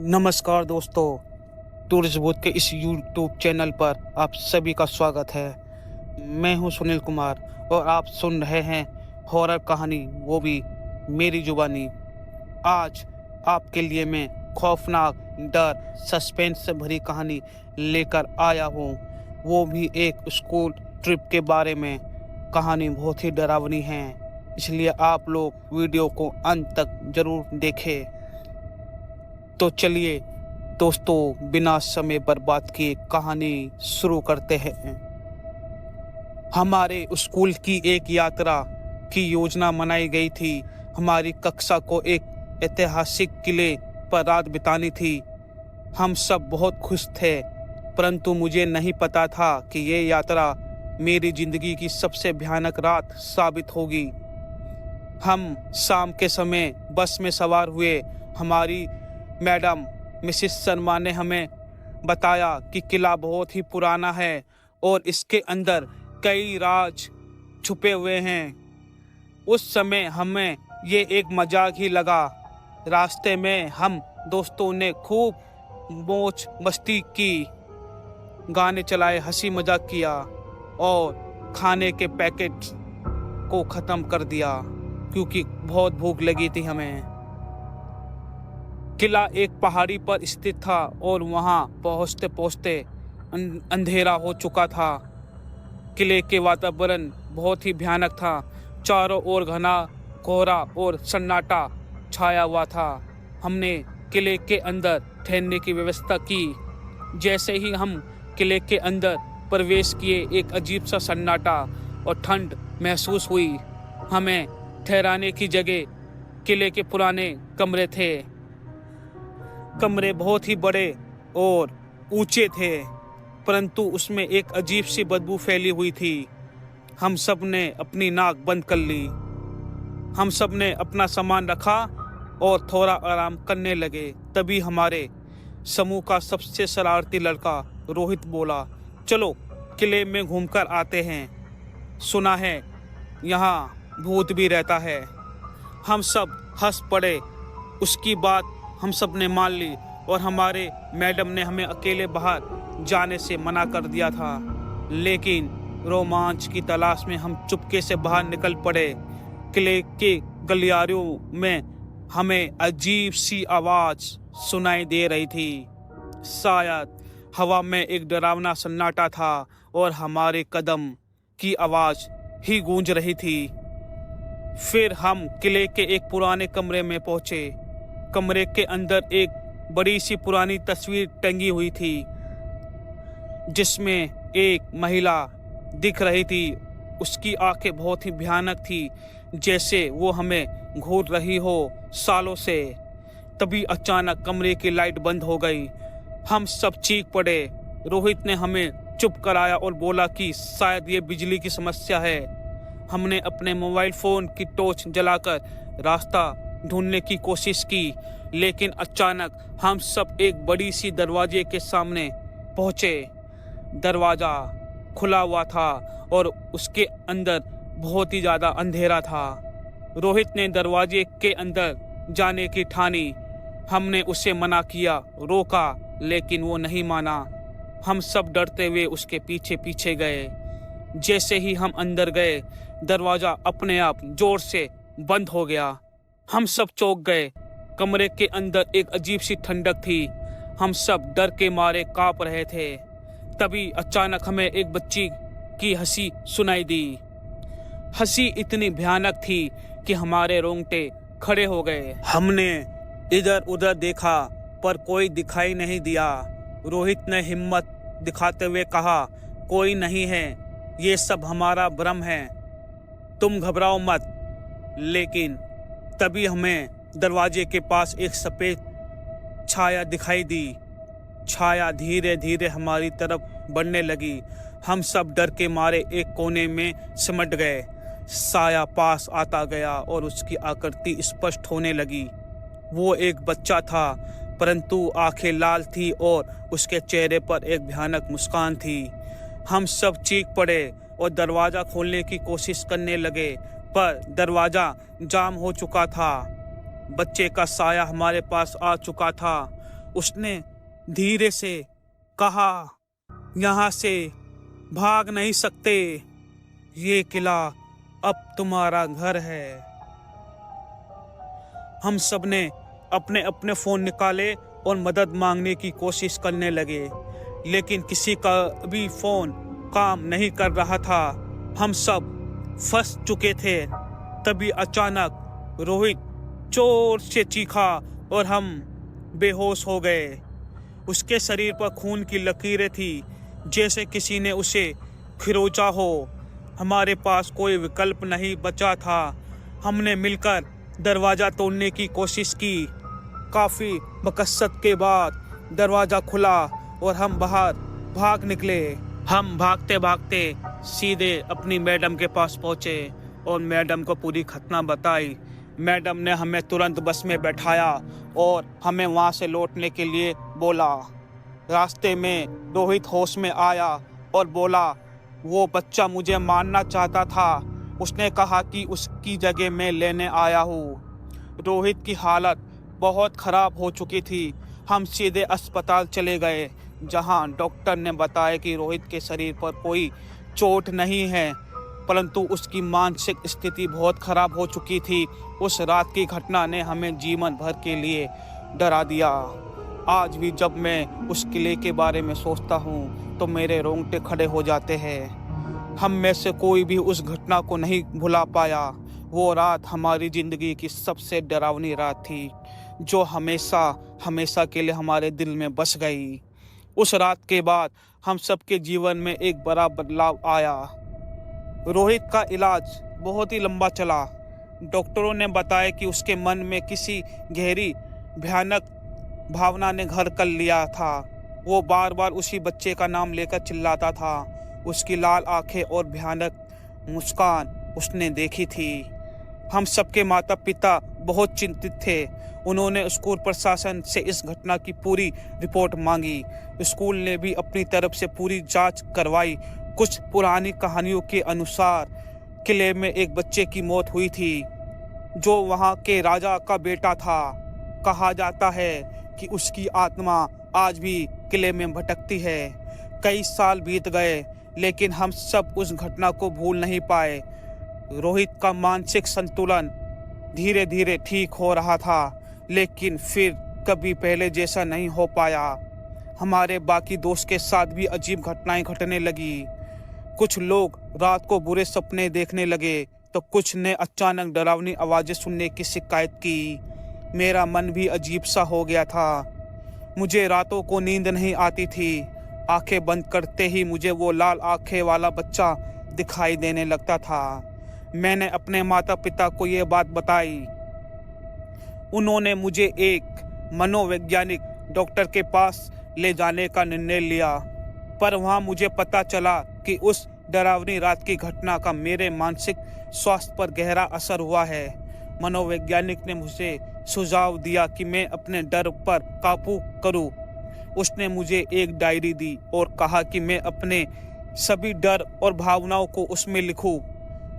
नमस्कार दोस्तों, टूरिस्ट बोध के इस यूट्यूब चैनल पर आप सभी का स्वागत है। मैं हूं सुनील कुमार और आप सुन रहे हैं हॉरर कहानी, वो भी मेरी जुबानी। आज आपके लिए मैं खौफनाक, डर, सस्पेंस से भरी कहानी लेकर आया हूं, वो भी एक स्कूल ट्रिप के बारे में। कहानी बहुत ही डरावनी है, इसलिए आप लोग वीडियो को अंत तक जरूर देखें। तो चलिए दोस्तों, बिना समय बर्बाद किए कहानी शुरू करते हैं। हमारे स्कूल की एक यात्रा की योजना बनाई गई थी। हमारी कक्षा को एक ऐतिहासिक किले पर रात बितानी थी। हम सब बहुत खुश थे, परंतु मुझे नहीं पता था कि ये यात्रा मेरी जिंदगी की सबसे भयानक रात साबित होगी। हम शाम के समय बस में सवार हुए। हमारी मैडम मिसिस शर्मा ने हमें बताया कि किला बहुत ही पुराना है और इसके अंदर कई राज छुपे हुए हैं। उस समय हमें ये एक मजाक ही लगा। रास्ते में हम दोस्तों ने खूब मौज मस्ती की, गाने चलाए, हंसी मजाक किया और खाने के पैकेट को ख़त्म कर दिया क्योंकि बहुत भूख लगी थी हमें। किला एक पहाड़ी पर स्थित था और वहां पहुंचते पहुंचते अंधेरा हो चुका था। किले के वातावरण बहुत ही भयानक था। चारों ओर घना कोहरा और सन्नाटा छाया हुआ था। हमने किले के अंदर ठहरने की व्यवस्था की। जैसे ही हम किले के अंदर प्रवेश किए, एक अजीब सा सन्नाटा और ठंड महसूस हुई। हमें ठहराने की जगह किले के पुराने कमरे थे। कमरे बहुत ही बड़े और ऊंचे थे, परंतु उसमें एक अजीब सी बदबू फैली हुई थी। हम सब ने अपनी नाक बंद कर ली। हम सब ने अपना सामान रखा और थोड़ा आराम करने लगे। तभी हमारे समूह का सबसे शरारती लड़का रोहित बोला, चलो किले में घूमकर आते हैं, सुना है यहाँ भूत भी रहता है। हम सब हंस पड़े। उसकी बात हम सब ने मान ली और हमारे मैडम ने हमें अकेले बाहर जाने से मना कर दिया था। लेकिन रोमांच की तलाश में हम चुपके से बाहर निकल पड़े। किले के गलियारों में हमें अजीब सी आवाज सुनाई दे रही थी। शायद हवा में एक डरावना सन्नाटा था और हमारे कदम की आवाज ही गूंज रही थी। फिर हम किले के एक पुराने कमरे में पहुंचे। कमरे के अंदर एक बड़ी सी पुरानी तस्वीर टंगी हुई थी, जिसमें एक महिला दिख रही थी। उसकी आंखें बहुत ही भयानक थी, जैसे वो हमें घूर रही हो सालों से। तभी अचानक कमरे की लाइट बंद हो गई। हम सब चीख पड़े। रोहित ने हमें चुप कराया और बोला कि शायद ये बिजली की समस्या है। हमने अपने मोबाइल फोन की टॉर्च जलाकर रास्ता ढूंढने की कोशिश की, लेकिन अचानक हम सब एक बड़ी सी दरवाजे के सामने पहुंचे। दरवाजा खुला हुआ था और उसके अंदर बहुत ही ज़्यादा अंधेरा था। रोहित ने दरवाजे के अंदर जाने की ठानी। हमने उसे मना किया, रोका, लेकिन वो नहीं माना। हम सब डरते हुए उसके पीछे पीछे गए। जैसे ही हम अंदर गए, दरवाज़ा अपने आप जोर से बंद हो गया। हम सब चौंक गए। कमरे के अंदर एक अजीब सी ठंडक थी। हम सब डर के मारे कांप रहे थे। तभी अचानक हमें एक बच्ची की हंसी सुनाई दी। हंसी इतनी भयानक थी कि हमारे रोंगटे खड़े हो गए। हमने इधर उधर देखा पर कोई दिखाई नहीं दिया। रोहित ने हिम्मत दिखाते हुए कहा, कोई नहीं है, ये सब हमारा भ्रम है, तुम घबराओ मत। लेकिन तभी हमें दरवाजे के पास एक सफ़ेद छाया दिखाई दी। छाया धीरे धीरे हमारी तरफ बढ़ने लगी। हम सब डर के मारे एक कोने में सिमट गए। साया पास आता गया और उसकी आकृति स्पष्ट होने लगी। वो एक बच्चा था, परंतु आंखें लाल थी और उसके चेहरे पर एक भयानक मुस्कान थी। हम सब चीख पड़े और दरवाज़ा खोलने की कोशिश करने लगे, पर दरवाज़ा जाम हो चुका था। बच्चे का साया हमारे पास आ चुका था उसने धीरे से कहा, यहाँ से भाग नहीं सकते, ये किला अब तुम्हारा घर है। हम सब ने अपने अपने फ़ोन निकाले और मदद मांगने की कोशिश करने लगे, लेकिन किसी का भी फ़ोन काम नहीं कर रहा था। हम सब फंस चुके थे। तभी अचानक रोहित जोर से चीखा और हम बेहोश हो गए। उसके शरीर पर खून की लकीरें थी, जैसे किसी ने उसे खिरोचा हो। हमारे पास कोई विकल्प नहीं बचा था। हमने मिलकर दरवाज़ा तोड़ने की कोशिश की। काफ़ी मकसद के बाद दरवाज़ा खुला और हम बाहर भाग निकले। हम भागते भागते सीधे अपनी मैडम के पास पहुँचे और मैडम को पूरी घटना बताई। मैडम ने हमें तुरंत बस में बैठाया और हमें वहाँ से लौटने के लिए बोला। रास्ते में रोहित होश में आया और बोला, वो बच्चा मुझे मारना चाहता था। उसने कहा कि उसकी जगह मैं लेने आया हूँ। रोहित की हालत बहुत ख़राब हो चुकी थी। हम सीधे अस्पताल चले गए, जहां डॉक्टर ने बताया कि रोहित के शरीर पर कोई चोट नहीं है, परंतु उसकी मानसिक स्थिति बहुत ख़राब हो चुकी थी। उस रात की घटना ने हमें जीवन भर के लिए डरा दिया। आज भी जब मैं उस किले के बारे में सोचता हूँ तो मेरे रोंगटे खड़े हो जाते हैं। हम में से कोई भी उस घटना को नहीं भुला पाया। वो रात हमारी ज़िंदगी की सबसे डरावनी रात थी, जो हमेशा हमेशा के लिए हमारे दिल में बस गई। उस रात के बाद हम सबके जीवन में एक बड़ा बदलाव आया। रोहित का इलाज बहुत ही लंबा चला। डॉक्टरों ने बताया कि उसके मन में किसी गहरी भयानक भावना ने घर कर लिया था। वो बार बार उसी बच्चे का नाम लेकर चिल्लाता था। उसकी लाल आंखें और भयानक मुस्कान उसने देखी थी। हम सबके माता पिता बहुत चिंतित थे। उन्होंने स्कूल प्रशासन से इस घटना की पूरी रिपोर्ट मांगी। स्कूल ने भी अपनी तरफ से पूरी जांच करवाई। कुछ पुरानी कहानियों के अनुसार किले में एक बच्चे की मौत हुई थी, जो वहां के राजा का बेटा था। कहा जाता है कि उसकी आत्मा आज भी किले में भटकती है। कई साल बीत गए, लेकिन हम सब उस घटना को भूल नहीं पाए। रोहित का मानसिक संतुलन धीरे धीरे ठीक हो रहा था, लेकिन फिर कभी पहले जैसा नहीं हो पाया। हमारे बाकी दोस्त के साथ भी अजीब घटनाएं घटने लगी। कुछ लोग रात को बुरे सपने देखने लगे, तो कुछ ने अचानक डरावनी आवाज़ें सुनने की शिकायत की। मेरा मन भी अजीब सा हो गया था। मुझे रातों को नींद नहीं आती थी। आंखें बंद करते ही मुझे वो लाल आंखें वाला बच्चा दिखाई देने लगता था। मैंने अपने माता पिता को ये बात बताई। उन्होंने मुझे एक मनोवैज्ञानिक डॉक्टर के पास ले जाने का निर्णय लिया, पर वहाँ मुझे पता चला कि उस डरावनी रात की घटना का मेरे मानसिक स्वास्थ्य पर गहरा असर हुआ है। मनोवैज्ञानिक ने मुझे सुझाव दिया कि मैं अपने डर पर काबू करूं। उसने मुझे एक डायरी दी और कहा कि मैं अपने सभी डर और भावनाओं को उसमें लिखूं।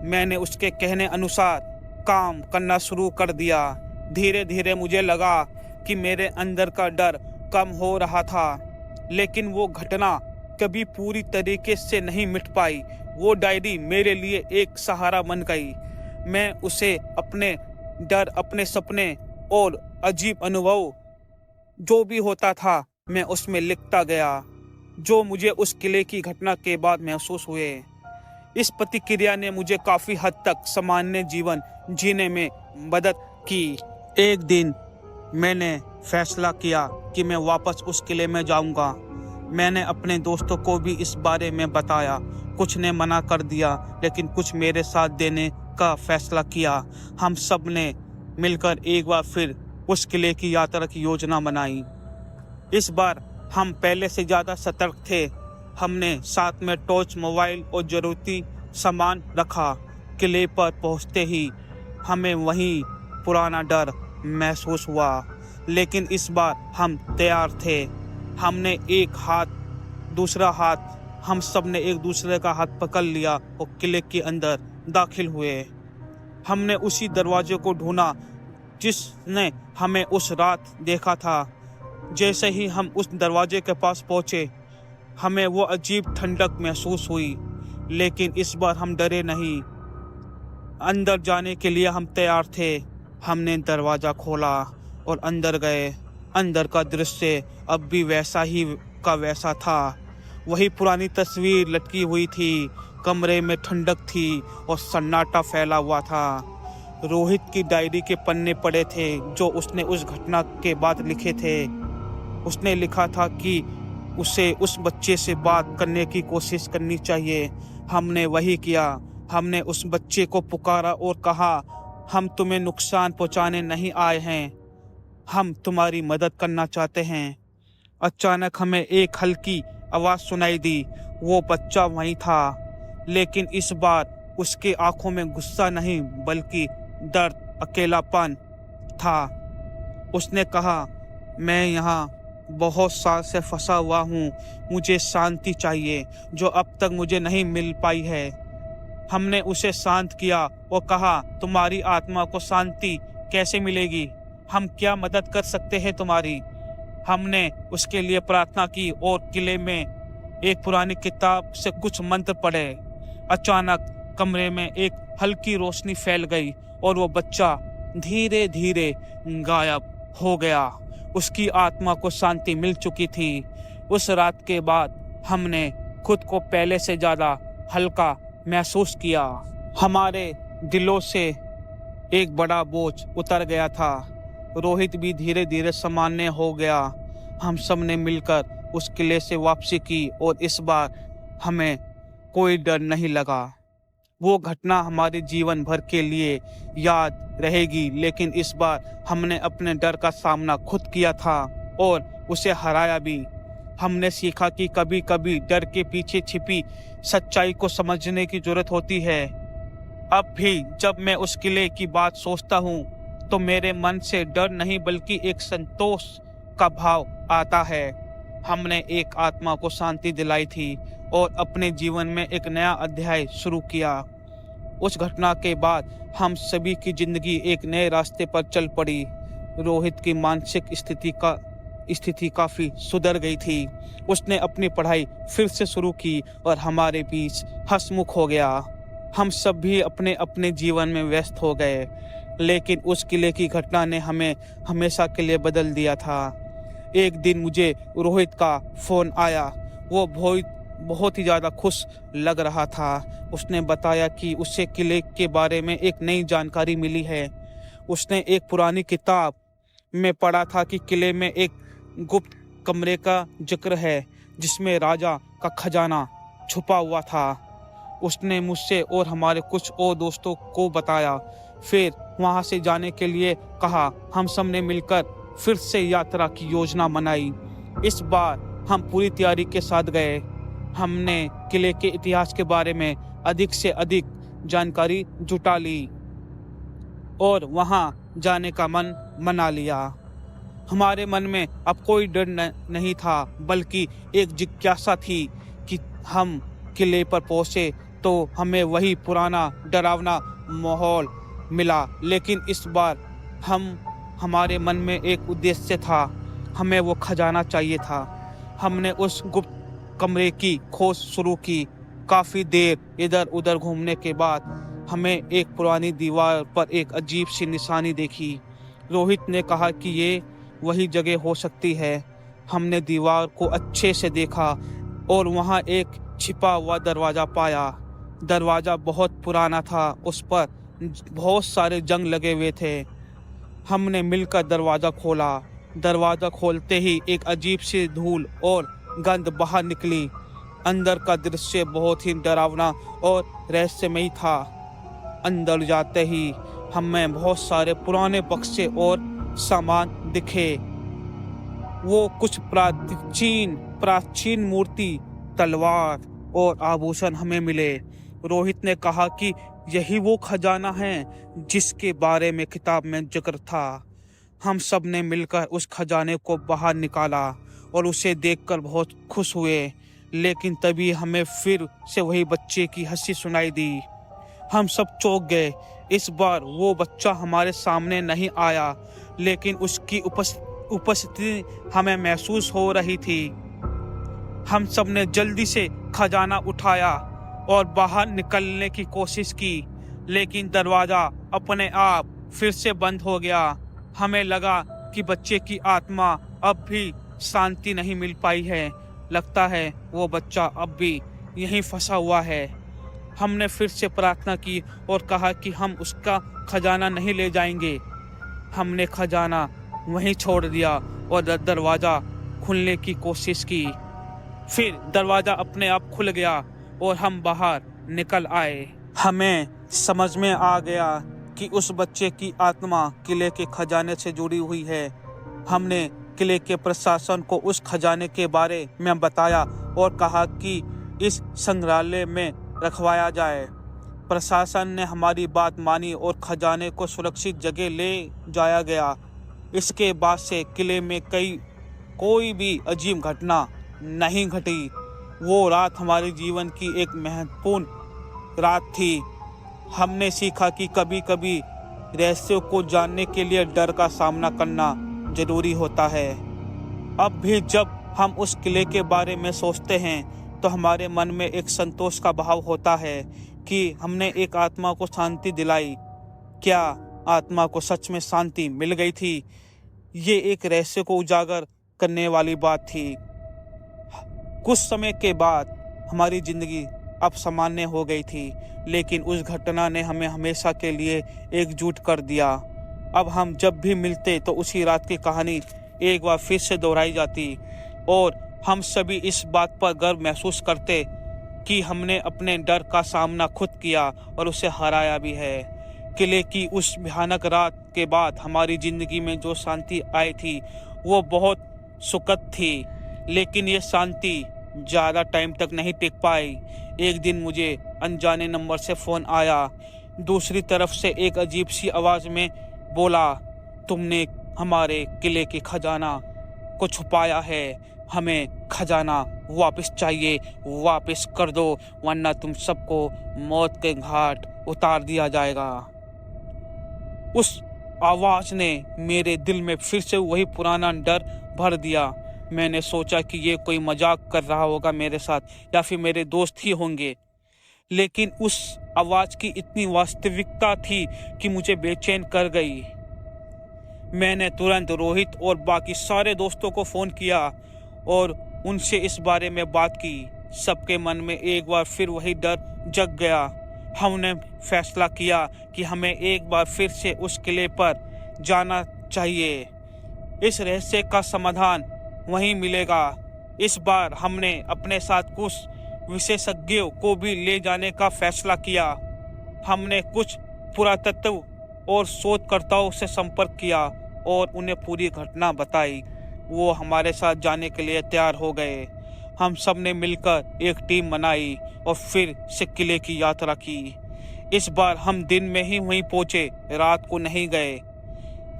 मैंने उसके कहने अनुसार काम करना शुरू कर दिया। धीरे धीरे मुझे लगा कि मेरे अंदर का डर कम हो रहा था, लेकिन वो घटना कभी पूरी तरीके से नहीं मिट पाई। वो डायरी मेरे लिए एक सहारा बन गई। मैं उसे अपने डर, अपने सपने और अजीब अनुभव जो भी होता था, मैं उसमें लिखता गया, जो मुझे उस किले की घटना के बाद महसूस हुए। इस प्रतिक्रिया ने मुझे काफ़ी हद तक सामान्य जीवन जीने में मदद की। एक दिन मैंने फैसला किया कि मैं वापस उस किले में जाऊंगा। मैंने अपने दोस्तों को भी इस बारे में बताया। कुछ ने मना कर दिया, लेकिन कुछ मेरे साथ देने का फैसला किया। हम सब ने मिलकर एक बार फिर उस किले की यात्रा की योजना बनाई। इस बार हम पहले से ज़्यादा सतर्क थे। हमने साथ में टॉर्च, मोबाइल और ज़रूरती सामान रखा। किले पर पहुंचते ही हमें वही पुराना डर महसूस हुआ, लेकिन इस बार हम तैयार थे। हमने एक हाथ, दूसरा हाथ, हम सब ने एक दूसरे का हाथ पकड़ लिया और किले के अंदर दाखिल हुए। हमने उसी दरवाजे को ढूंढा जिसने हमें उस रात देखा था। जैसे ही हम उस दरवाजे के पास पहुंचे, हमें वो अजीब ठंडक महसूस हुई, लेकिन इस बार हम डरे नहीं। अंदर जाने के लिए हम तैयार थे। हमने दरवाज़ा खोला और अंदर गए। अंदर का दृश्य अब भी वैसा ही का वैसा था। वही पुरानी तस्वीर लटकी हुई थी। कमरे में ठंडक थी और सन्नाटा फैला हुआ था। रोहित की डायरी के पन्ने पड़े थे जो उसने उस घटना के बाद लिखे थे। उसने लिखा था कि उसे उस बच्चे से बात करने की कोशिश करनी चाहिए। हमने वही किया। हमने उस बच्चे को पुकारा और कहा, हम तुम्हें नुकसान पहुंचाने नहीं आए हैं, हम तुम्हारी मदद करना चाहते हैं। अचानक हमें एक हल्की आवाज़ सुनाई दी। वो बच्चा वहीं था, लेकिन इस बार उसके आंखों में गुस्सा नहीं बल्कि दर्द, अकेलापन था। उसने कहा, मैं यहाँ बहुत साल से फंसा हुआ हूँ, मुझे शांति चाहिए जो अब तक मुझे नहीं मिल पाई है। हमने उसे शांत किया और कहा, तुम्हारी आत्मा को शांति कैसे मिलेगी? हम क्या मदद कर सकते हैं तुम्हारी? हमने उसके लिए प्रार्थना की और किले में एक पुरानी किताब से कुछ मंत्र पढ़े। अचानक कमरे में एक हल्की रोशनी फैल गई और वो बच्चा धीरे धीरे गायब हो गया। उसकी आत्मा को शांति मिल चुकी थी। उस रात के बाद हमने खुद को पहले से ज़्यादा हल्का महसूस किया। हमारे दिलों से एक बड़ा बोझ उतर गया था। रोहित भी धीरे धीरे सामान्य हो गया। हम सब ने मिलकर उस किले से वापसी की और इस बार हमें कोई डर नहीं लगा। वो घटना हमारे जीवन भर के लिए याद रहेगी, लेकिन इस बार हमने अपने डर का सामना खुद किया था और उसे हराया भी। हमने सीखा कि कभी कभी डर के पीछे छिपी सच्चाई को समझने की जरूरत होती है। अब भी जब मैं उस किले की बात सोचता हूँ तो मेरे मन से डर नहीं बल्कि एक संतोष का भाव आता है। हमने एक आत्मा को शांति दिलाई थी और अपने जीवन में एक नया अध्याय शुरू किया। उस घटना के बाद हम सभी की जिंदगी एक नए रास्ते पर चल पड़ी। रोहित की मानसिक स्थिति काफ़ी सुधर गई थी। उसने अपनी पढ़ाई फिर से शुरू की और हमारे बीच हंसमुख हो गया। हम सब भी अपने अपने जीवन में व्यस्त हो गए, लेकिन उस किले की घटना ने हमें हमेशा के लिए बदल दिया था। एक दिन मुझे रोहित का फ़ोन आया। वो बहुत ही ज़्यादा खुश लग रहा था। उसने बताया कि उसे किले के बारे में एक नई जानकारी मिली है। उसने एक पुरानी किताब में पढ़ा था कि किले में एक गुप्त कमरे का जिक्र है जिसमें राजा का खजाना छुपा हुआ था। उसने मुझसे और हमारे कुछ और दोस्तों को बताया। फिर वहां से जाने के लिए कहा। हम सब ने मिलकर फिर से यात्रा की योजना बनाई। इस बार हम पूरी तैयारी के साथ गए। हमने किले के इतिहास के बारे में अधिक से अधिक जानकारी जुटा ली और वहां जाने का मन बना लिया। हमारे मन में अब कोई डर नहीं था, बल्कि एक जिज्ञासा थी कि हम किले पर पहुंचे तो हमें वही पुराना डरावना माहौल मिला, लेकिन इस बार हमारे मन में एक उद्देश्य था। हमें वो खजाना चाहिए था। हमने उस गुप्त कमरे की खोज शुरू की। काफ़ी देर इधर उधर घूमने के बाद हमें एक पुरानी दीवार पर एक अजीब सी निशानी देखी। रोहित ने कहा कि ये वही जगह हो सकती है। हमने दीवार को अच्छे से देखा और वहाँ एक छिपा हुआ दरवाज़ा पाया। दरवाज़ा बहुत पुराना था, उस पर बहुत सारे जंग लगे हुए थे। हमने मिलकर दरवाज़ा खोला। दरवाज़ा खोलते ही एक अजीब सी धूल और गंध बाहर निकली। अंदर का दृश्य बहुत ही डरावना और रहस्यमयी था। अंदर जाते ही हमें बहुत सारे पुराने बक्से और सामान दिखे। वो कुछ प्राचीन मूर्ति, तलवार और आभूषण हमें मिले। रोहित ने कहा कि यही वो खजाना है जिसके बारे में किताब में जिक्र था। हम सब ने मिलकर उस खजाने को बाहर निकाला और उसे देखकर बहुत खुश हुए, लेकिन तभी हमें फिर से वही बच्चे की हंसी सुनाई दी। हम सब चौंक गए। इस बार वो बच्चा हमारे सामने नहीं आया, लेकिन उसकी उपस्थिति हमें महसूस हो रही थी। हम सब ने जल्दी से खजाना उठाया और बाहर निकलने की कोशिश की, लेकिन दरवाजा अपने आप फिर से बंद हो गया। हमें लगा कि बच्चे की आत्मा अब भी शांति नहीं मिल पाई है। लगता है वो बच्चा अब भी यहीं फंसा हुआ है। हमने फिर से प्रार्थना की और कहा कि हम उसका खजाना नहीं ले जाएंगे। हमने खजाना वहीं छोड़ दिया और दरवाज़ा खुलने की कोशिश की। फिर दरवाज़ा अपने आप खुल गया और हम बाहर निकल आए। हमें समझ में आ गया कि उस बच्चे की आत्मा किले के खजाने से जुड़ी हुई है। हमने किले के प्रशासन को उस खजाने के बारे में बताया और कहा कि इस संग्रहालय में रखवाया जाए। प्रशासन ने हमारी बात मानी और खजाने को सुरक्षित जगह ले जाया गया। इसके बाद से किले में कोई भी अजीब घटना नहीं घटी। वो रात हमारे जीवन की एक महत्वपूर्ण रात थी। हमने सीखा कि कभी कभी रहस्यों को जानने के लिए डर का सामना करना जरूरी होता है। अब भी जब हम उस किले के बारे में सोचते हैं तो हमारे मन में एक संतोष का भाव होता है कि हमने एक आत्मा को शांति दिलाई। क्या आत्मा को सच में शांति मिल गई थी? ये एक रहस्य को उजागर करने वाली बात थी। कुछ समय के बाद हमारी जिंदगी अब सामान्य हो गई थी, लेकिन उस घटना ने हमें हमेशा के लिए एकजुट कर दिया। अब हम जब भी मिलते तो उसी रात की कहानी एक बार फिर से दोहराई जाती और हम सभी इस बात पर गर्व महसूस करते कि हमने अपने डर का सामना खुद किया और उसे हराया भी है। किले की उस भयानक रात के बाद हमारी ज़िंदगी में जो शांति आई थी वो बहुत सुखद थी, लेकिन ये शांति ज़्यादा टाइम तक नहीं टिक पाई। एक दिन मुझे अनजाने नंबर से फ़ोन आया। दूसरी तरफ से एक अजीब सी आवाज़ में बोला, तुमने हमारे किले के खजाना को छुपाया है, हमें खजाना वापस चाहिए, वापस कर दो वरना तुम सबको मौत के घाट उतार दिया जाएगा। उस आवाज़ ने मेरे दिल में फिर से वही पुराना डर भर दिया। मैंने सोचा कि ये कोई मजाक कर रहा होगा मेरे साथ या फिर मेरे दोस्त ही होंगे, लेकिन उस आवाज़ की इतनी वास्तविकता थी कि मुझे बेचैन कर गई। मैंने तुरंत रोहित और बाकी सारे दोस्तों को फ़ोन किया और उनसे इस बारे में बात की। सबके मन में एक बार फिर वही डर जग गया। हमने फैसला किया कि हमें एक बार फिर से उस किले पर जाना चाहिए। इस रहस्य का समाधान वहीं मिलेगा। इस बार हमने अपने साथ कुछ विशेषज्ञों को भी ले जाने का फैसला किया। हमने कुछ पुरातत्व और शोधकर्ताओं से संपर्क किया और उन्हें पूरी घटना बताई। वो हमारे साथ जाने के लिए तैयार हो गए। हम सब ने मिलकर एक टीम बनाई और फिर से किले की यात्रा की। इस बार हम दिन में ही वहीं पहुंचे, रात को नहीं गए।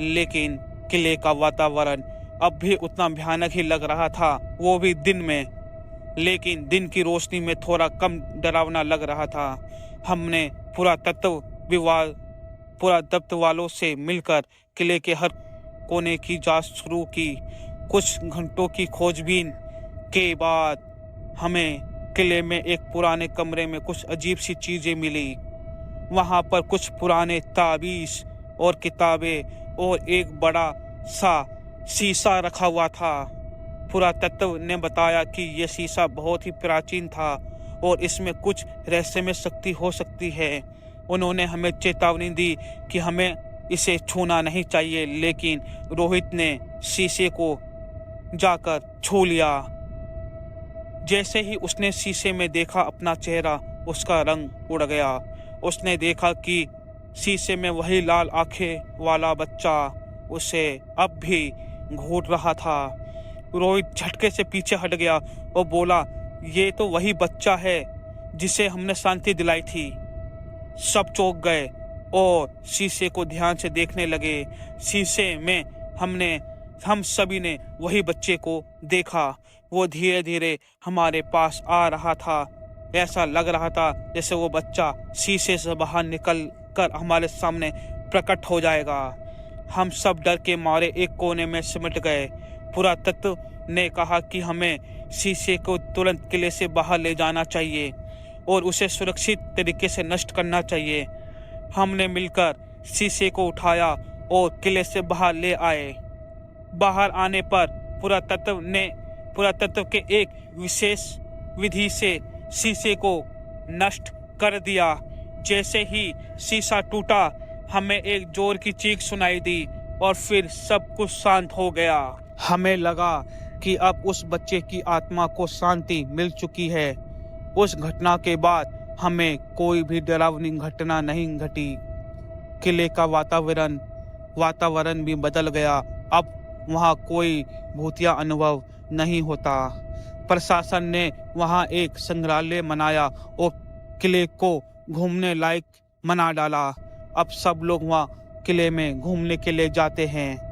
लेकिन किले का वातावरण अब भी उतना भयानक ही लग रहा था, वो भी दिन में, लेकिन दिन की रोशनी में थोड़ा कम डरावना लग रहा था। हमने पुरातत्व वालों से मिलकर किले के हर कोने की जांच शुरू की। कुछ घंटों की खोजबीन के बाद हमें किले में एक पुराने कमरे में कुछ अजीब सी चीज़ें मिली। वहाँ पर कुछ पुराने ताबीज़ और किताबें और एक बड़ा सा शीशा रखा हुआ था। पुरातत्व ने बताया कि यह शीशा बहुत ही प्राचीन था और इसमें कुछ रहस्यमय शक्ति हो सकती है। उन्होंने हमें चेतावनी दी कि हमें इसे छूना नहीं चाहिए, लेकिन रोहित ने शीशे को जाकर छू लिया। जैसे ही उसने शीशे में देखा अपना चेहरा, उसका रंग उड़ गया। उसने देखा कि शीशे में वही लाल आंखें वाला बच्चा उसे अब भी घूर रहा था। रोहित झटके से पीछे हट गया और बोला, ये तो वही बच्चा है जिसे हमने शांति दिलाई थी। सब चौंक गए और शीशे को ध्यान से देखने लगे। शीशे में हम सभी ने वही बच्चे को देखा। वो धीरे धीरे हमारे पास आ रहा था। ऐसा लग रहा था जैसे वो बच्चा शीशे से बाहर निकल कर हमारे सामने प्रकट हो जाएगा। हम सब डर के मारे एक कोने में सिमट गए। पुरातत्व ने कहा कि हमें शीशे को तुरंत किले से बाहर ले जाना चाहिए और उसे सुरक्षित तरीके से नष्ट करना चाहिए। हमने मिलकर शीशे को उठाया और किले से बाहर ले आए। बाहर आने पर पुरातत्व के एक विशेष विधि से शीशे को नष्ट कर दिया। जैसे ही शीशा टूटा, हमें एक जोर की चीख सुनाई दी और फिर सब कुछ शांत हो गया। हमें लगा कि अब उस बच्चे की आत्मा को शांति मिल चुकी है। उस घटना के बाद हमें कोई भी डरावनी घटना नहीं घटी। किले का वातावरण भी बदल गया। अब वहाँ कोई भूतिया अनुभव नहीं होता। प्रशासन ने वहाँ एक संग्रहालय बनाया और किले को घूमने लायक बना डाला। अब सब लोग वहाँ किले में घूमने के लिए जाते हैं।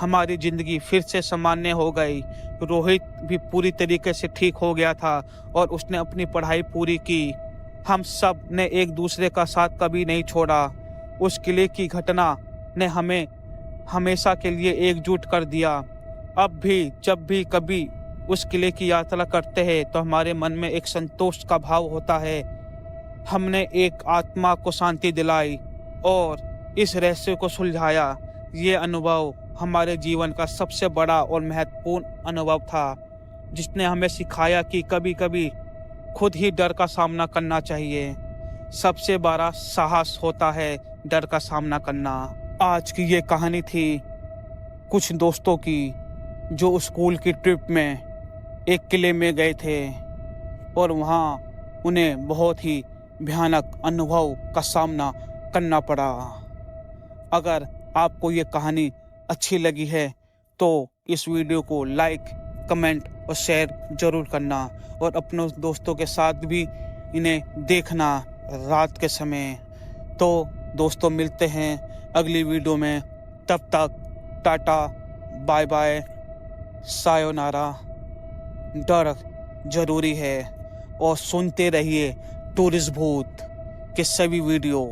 हमारी जिंदगी फिर से सामान्य हो गई। रोहित भी पूरी तरीके से ठीक हो गया था और उसने अपनी पढ़ाई पूरी की। हम सब ने एक दूसरे का साथ कभी नहीं छोड़ा। उस किले की घटना ने हमें हमेशा के लिए एकजुट कर दिया। अब भी जब भी कभी उस किले की यात्रा करते हैं तो हमारे मन में एक संतोष का भाव होता है। हमने एक आत्मा को शांति दिलाई और इस रहस्य को सुलझाया। ये अनुभव हमारे जीवन का सबसे बड़ा और महत्वपूर्ण अनुभव था, जिसने हमें सिखाया कि कभी कभी खुद ही डर का सामना करना चाहिए। सबसे बड़ा साहस होता है डर का सामना करना। आज की ये कहानी थी कुछ दोस्तों की जो स्कूल की ट्रिप में एक किले में गए थे और वहाँ उन्हें बहुत ही भयानक अनुभव का सामना करना पड़ा। अगर आपको ये कहानी अच्छी लगी है तो इस वीडियो को लाइक, कमेंट और शेयर जरूर करना और अपने दोस्तों के साथ भी इन्हें देखना रात के समय। तो दोस्तों, मिलते हैं अगली वीडियो में। तब तक टाटा, बाय बाय, सायोनारा। डर जरूरी है और सुनते रहिए टूरिस्ट भूत के सभी वीडियो।